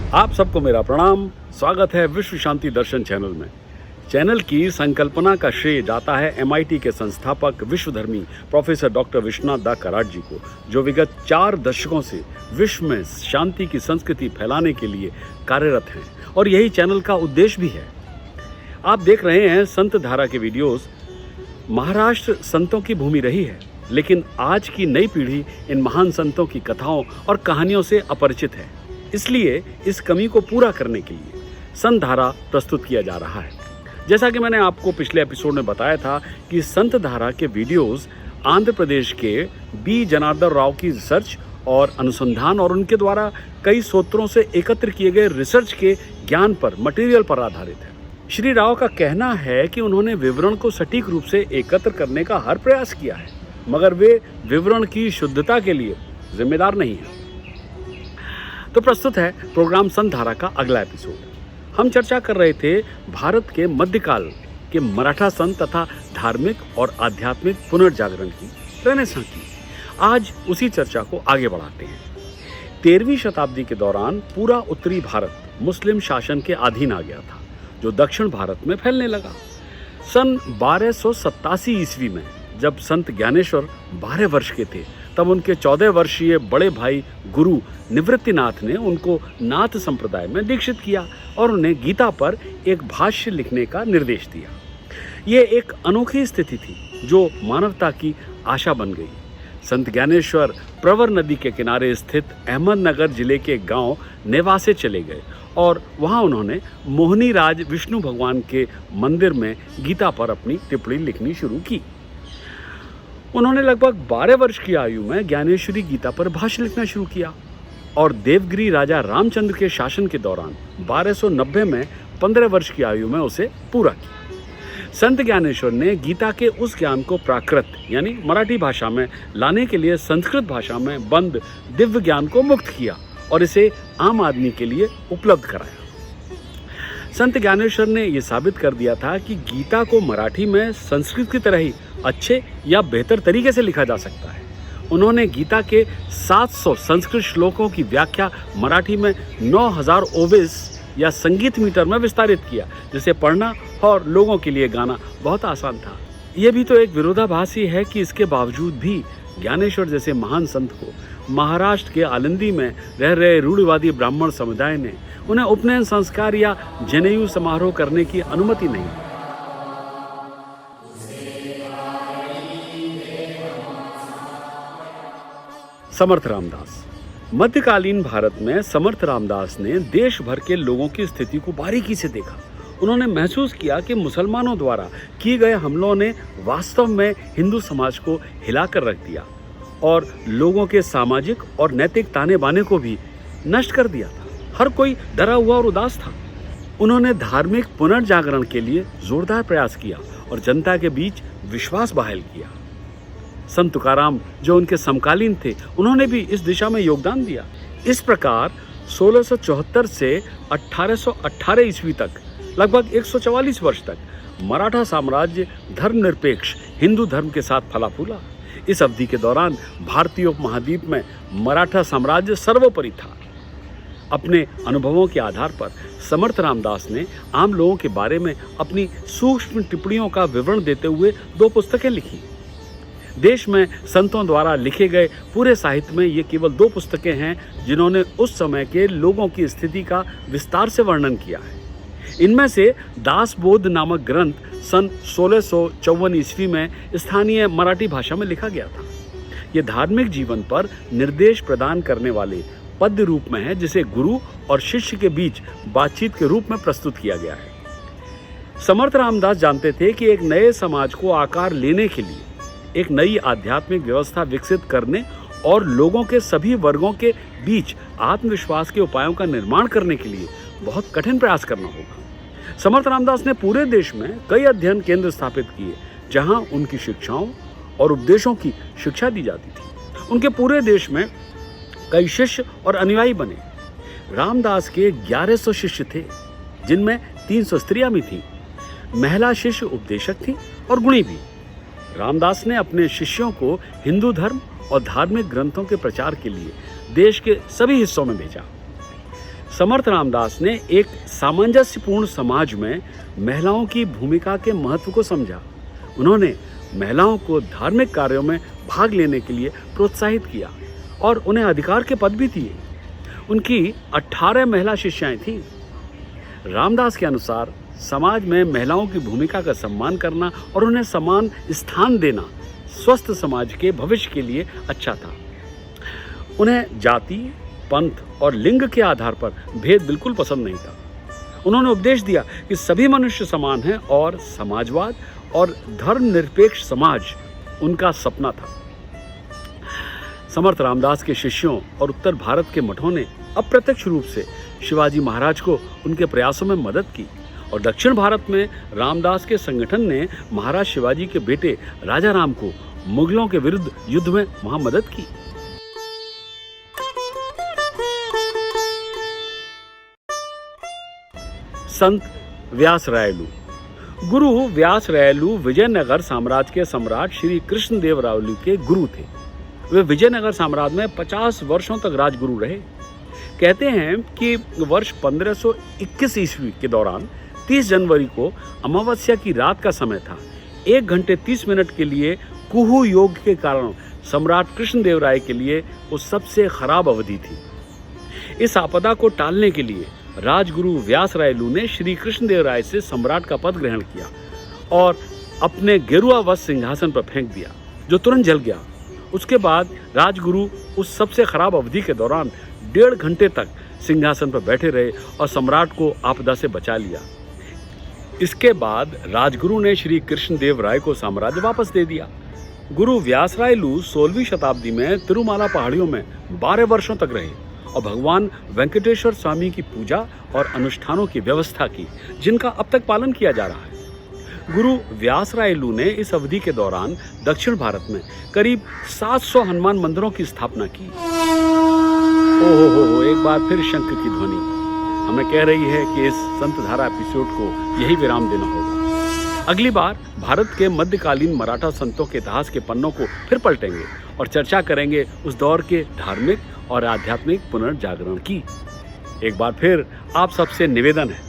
आप सबको मेरा प्रणाम। स्वागत है विश्व शांति दर्शन चैनल में। चैनल की संकल्पना का श्रेय जाता है MIT के संस्थापक विश्वधर्मी प्रोफेसर डॉक्टर विश्वनाथ दा कराड जी को, जो विगत 4 दशकों से विश्व में शांति की संस्कृति फैलाने के लिए कार्यरत हैं और यही चैनल का उद्देश्य भी है। आप देख रहे हैं संत धारा के वीडियोस। महाराष्ट्र संतों की भूमि रही है, लेकिन आज की नई पीढ़ी इन महान संतों की कथाओं और कहानियों से अपरिचित है। इसलिए इस कमी को पूरा करने के लिए संत धारा प्रस्तुत किया जा रहा है। जैसा कि मैंने आपको पिछले एपिसोड में बताया था कि संत धारा के वीडियोस आंध्र प्रदेश के बी जनार्दन राव की रिसर्च और अनुसंधान और उनके द्वारा कई सूत्रों से एकत्र किए गए रिसर्च के ज्ञान पर, मटेरियल पर आधारित है। श्री राव का कहना है कि उन्होंने विवरण को सटीक रूप से एकत्र करने का हर प्रयास किया है, मगर वे विवरण की शुद्धता के लिए जिम्मेदार नहीं है। तो प्रस्तुत है प्रोग्राम संत धारा का अगला एपिसोड। हम चर्चा कर रहे थे भारत के मध्यकाल के मराठा संत तथा धार्मिक और आध्यात्मिक पुनर्जागरण की, रेनेसां की। आज उसी चर्चा को आगे बढ़ाते हैं। 13वीं शताब्दी के दौरान पूरा उत्तरी भारत मुस्लिम शासन के अधीन आ गया था, जो दक्षिण भारत में फैलने लगा। सन 1287 ईस्वी में जब संत ज्ञानेश्वर 12 वर्ष के थे, तब उनके 14 वर्षीय बड़े भाई गुरु निवृत्तिनाथ ने उनको नाथ संप्रदाय में दीक्षित किया और उन्हें गीता पर एक भाष्य लिखने का निर्देश दिया। ये एक अनोखी स्थिति थी जो मानवता की आशा बन गई। संत ज्ञानेश्वर प्रवर नदी के किनारे स्थित अहमदनगर जिले के गांव नेवासे चले गए और वहां उन्होंने मोहनी राज विष्णु भगवान के मंदिर में गीता पर अपनी टिप्पणी लिखनी शुरू की। उन्होंने लगभग 12 वर्ष की आयु में ज्ञानेश्वरी गीता पर भाष्य लिखना शुरू किया और देवगिरी राजा रामचंद्र के शासन के दौरान 1290 में 15 वर्ष की आयु में उसे पूरा किया। संत ज्ञानेश्वर ने गीता के उस ज्ञान को प्राकृत यानी मराठी भाषा में लाने के लिए संस्कृत भाषा में बंद दिव्य ज्ञान को मुक्त किया और इसे आम आदमी के लिए उपलब्ध कराया। संत ज्ञानेश्वर ने यह साबित कर दिया था कि गीता को मराठी में संस्कृत की तरह ही अच्छे या बेहतर तरीके से लिखा जा सकता है। उन्होंने गीता के 700 संस्कृत श्लोकों की व्याख्या मराठी में 9000 ओवेस या संगीत मीटर में विस्तारित किया, जिसे पढ़ना और लोगों के लिए गाना बहुत आसान था। यह भी तो एक विरोधाभास ही है कि इसके बावजूद भी ज्ञानेश्वर जैसे महान संत को महाराष्ट्र के आलंदी में रह रहे रूढ़िवादी ब्राह्मण समुदाय ने उन्हें उपनयन संस्कार या जनेयू समारोह करने की अनुमति नहीं। समर्थ रामदास। मध्यकालीन भारत में समर्थ रामदास ने देश भर के लोगों की स्थिति को बारीकी से देखा। उन्होंने महसूस किया कि मुसलमानों द्वारा किए गए हमलों ने वास्तव में हिंदू समाज को हिलाकर रख दिया और लोगों के सामाजिक और नैतिक ताने बाने को भी नष्ट कर दिया था। हर कोई डरा हुआ और उदास था। उन्होंने धार्मिक पुनर्जागरण के लिए जोरदार प्रयास किया और जनता के बीच विश्वास बहाल किया। संत तुकाराम, जो उनके समकालीन थे, उन्होंने भी इस दिशा में योगदान दिया। इस प्रकार 1674 से 1818 ईस्वी तक, लगभग 144 वर्ष तक मराठा साम्राज्य धर्मनिरपेक्ष हिंदू धर्म के साथ फला फूला। इस अवधि के दौरान भारतीय उपमहाद्वीप में मराठा साम्राज्य सर्वोपरि था। अपने अनुभवों के आधार पर समर्थ रामदास ने आम लोगों के बारे में अपनी सूक्ष्म टिप्पणियों का विवरण देते हुए 2 पुस्तकें लिखी। देश में संतों द्वारा लिखे गए पूरे साहित्य में ये केवल 2 पुस्तकें हैं जिन्होंने उस समय के लोगों की स्थिति का विस्तार से वर्णन किया है। इनमें से दासबोध नामक ग्रंथ सन 1654 ईस्वी में स्थानीय मराठी भाषा में लिखा गया था। ये धार्मिक जीवन पर निर्देश प्रदान करने वाले पद्य रूप में है, जिसे गुरु और शिष्य के बीच बातचीत के रूप में प्रस्तुत किया गया है। समर्थ रामदास जानते थे कि एक नए समाज को आकार लेने के लिए एक नई आध्यात्मिक व्यवस्था विकसित करने और लोगों के सभी वर्गों के बीच आत्मविश्वास के उपायों का निर्माण करने के लिए बहुत कठिन प्रयास करना होगा। समर्थ रामदास ने पूरे देश में कई अध्ययन केंद्र स्थापित किए, जहां उनकी शिक्षाओं और उपदेशों की शिक्षा दी जाती थी। उनके पूरे देश में कई शिष्य और अनुयायी बने। रामदास के 1100 शिष्य थे, जिनमें 300 स्त्रियां भी थीं। महिला शिष्य उपदेशक थी और गुणी भी। रामदास ने अपने शिष्यों को हिंदू धर्म और धार्मिक ग्रंथों के प्रचार के लिए देश के सभी हिस्सों में भेजा। समर्थ रामदास ने एक सामंजस्यपूर्ण समाज में महिलाओं की भूमिका के महत्व को समझा। उन्होंने महिलाओं को धार्मिक कार्यों में भाग लेने के लिए प्रोत्साहित किया और उन्हें अधिकार के पद भी दिए। उनकी 18 महिला शिष्याएं थीं। रामदास के अनुसार समाज में महिलाओं की भूमिका का सम्मान करना और उन्हें समान स्थान देना स्वस्थ समाज के भविष्य के लिए अच्छा था। उन्हें जाति, पंथ और लिंग के आधार पर भेद बिल्कुल पसंद नहीं था। उन्होंने उपदेश दिया कि सभी मनुष्य समान हैं और समाजवाद और धर्मनिरपेक्ष समाज उनका सपना था। समर्थ रामदास के शिष्यों और उत्तर भारत के मठों ने अप्रत्यक्ष रूप से शिवाजी महाराज को उनके प्रयासों में मदद की और दक्षिण भारत में रामदास के संगठन ने महाराज शिवाजी के बेटे राजा राम को मुगलों के विरुद्ध युद्ध में वहां मदद की। संत व्यास रायलू। गुरु व्यास रायलू विजयनगर साम्राज्य के सम्राट श्री कृष्णदेव रायलू के गुरु थे। वे विजयनगर साम्राज्य में 50 वर्षों तक राजगुरु रहे। कहते हैं कि वर्ष 1521 ईस्वी के दौरान 30 जनवरी को अमावस्या की रात का समय था। 1 घंटे 30 मिनट के लिए कुहू योग के कारण सम्राट कृष्णदेव राय के लिए वो सबसे खराब अवधि थी। इस आपदा को टालने के लिए राजगुरु व्यास रायलू ने श्री कृष्णदेव राय से सम्राट का पद ग्रहण किया और अपने गेरुआ वस्त्र सिंहासन पर फेंक दिया, जो तुरंत जल गया। उसके बाद राजगुरु उस सबसे खराब अवधि के दौरान 1.5 घंटे तक सिंहासन पर बैठे रहे और सम्राट को आपदा से बचा लिया। इसके बाद राजगुरु ने श्री कृष्णदेव राय को साम्राज्य वापस दे दिया। गुरु व्यास रायलू 16वीं शताब्दी में तिरुमाला पहाड़ियों में 12 वर्षों तक रहे और भगवान वेंकटेश्वर स्वामी की पूजा और अनुष्ठानों की व्यवस्था की, जिनका अब तक पालन किया जा रहा है। गुरु व्यास रायलू ने इस अवधि के दौरान दक्षिण भारत में करीब 700 हनुमान मंदिरों की स्थापना की। ओहो, एक बार फिर शंख की ध्वनि हमें कह रही है कि इस संत धारा एपिसोड को यही विराम देना होगा। अगली बार भारत के मध्यकालीन मराठा संतों के इतिहास के पन्नों को फिर पलटेंगे और चर्चा करेंगे उस दौर के धार्मिक और आध्यात्मिक पुनर्जागरण की। एक बार फिर आप सबसे निवेदन है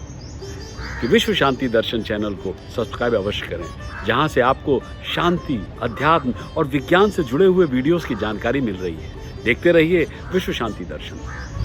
कि विश्व शांति दर्शन चैनल को सब्सक्राइब अवश्य करें, जहां से आपको शांति, अध्यात्म और विज्ञान से जुड़े हुए वीडियोस की जानकारी मिल रही है। देखते रहिए विश्व शांति दर्शन।